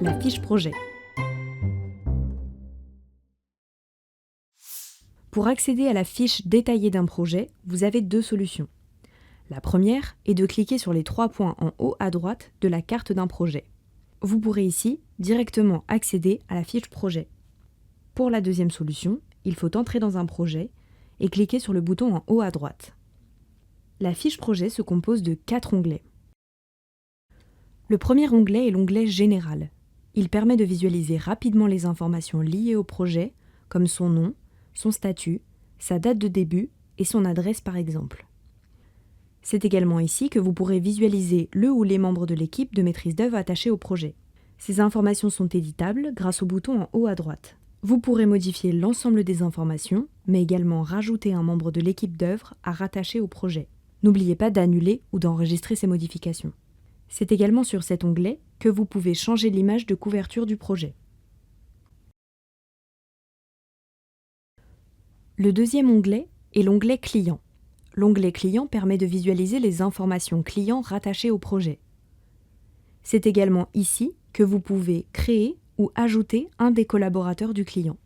la fiche projet. Pour accéder à la fiche détaillée d'un projet, vous avez deux solutions. La première est de cliquer sur les 3 points en haut à droite de la carte d'un projet. Vous pourrez ici directement accéder à la fiche projet. Pour la deuxième solution, il faut entrer dans un projet et cliquer sur le bouton en haut à droite. La fiche projet se compose de 4 onglets. Le premier onglet est l'onglet Général. Il permet de visualiser rapidement les informations liées au projet, comme son nom, son statut, sa date de début et son adresse par exemple. C'est également ici que vous pourrez visualiser le ou les membres de l'équipe de maîtrise d'œuvre attachés au projet. Ces informations sont éditables grâce au bouton en haut à droite. Vous pourrez modifier l'ensemble des informations, mais également rajouter un membre de l'équipe d'œuvre à rattacher au projet. N'oubliez pas d'annuler ou d'enregistrer ces modifications. C'est également sur cet onglet que vous pouvez changer l'image de couverture du projet. Le deuxième onglet est l'onglet Client. L'onglet Client permet de visualiser les informations clients rattachées au projet. C'est également ici que vous pouvez créer ou ajouter un des collaborateurs du client.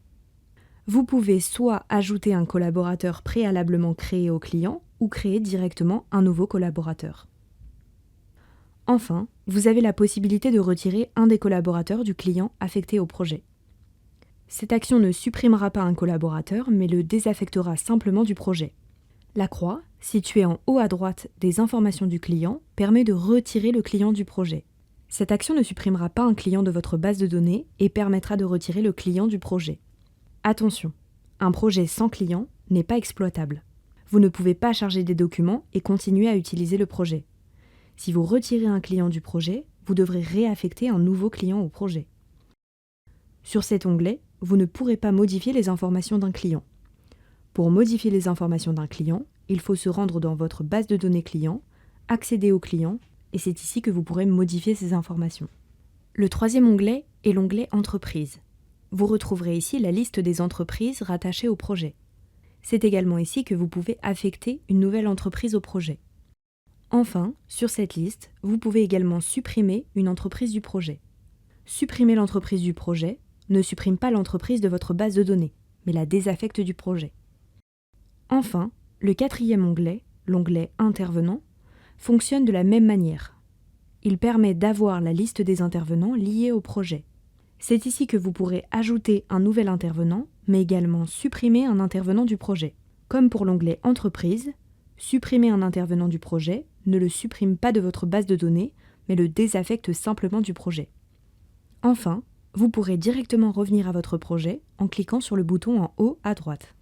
Vous pouvez soit ajouter un collaborateur préalablement créé au client ou créer directement un nouveau collaborateur. Enfin, vous avez la possibilité de retirer un des collaborateurs du client affecté au projet. Cette action ne supprimera pas un collaborateur, mais le désaffectera simplement du projet. La croix, située en haut à droite des informations du client, permet de retirer le client du projet. Cette action ne supprimera pas un client de votre base de données et permettra de retirer le client du projet. Attention, un projet sans client n'est pas exploitable. Vous ne pouvez pas charger des documents et continuer à utiliser le projet. Si vous retirez un client du projet, vous devrez réaffecter un nouveau client au projet. Sur cet onglet, vous ne pourrez pas modifier les informations d'un client. Pour modifier les informations d'un client, il faut se rendre dans votre base de données client, accéder au client, et c'est ici que vous pourrez modifier ces informations. Le troisième onglet est l'onglet Entreprise. Vous retrouverez ici la liste des entreprises rattachées au projet. C'est également ici que vous pouvez affecter une nouvelle entreprise au projet. Enfin, sur cette liste, vous pouvez également supprimer une entreprise du projet. Supprimer l'entreprise du projet ne supprime pas l'entreprise de votre base de données, mais la désaffecte du projet. Enfin, le quatrième onglet, l'onglet Intervenants, fonctionne de la même manière. Il permet d'avoir la liste des intervenants liés au projet. C'est ici que vous pourrez ajouter un nouvel intervenant, mais également supprimer un intervenant du projet. Comme pour l'onglet Entreprise, supprimer un intervenant du projet ne le supprime pas de votre base de données, mais le désaffecte simplement du projet. Enfin, vous pourrez directement revenir à votre projet en cliquant sur le bouton en haut à droite.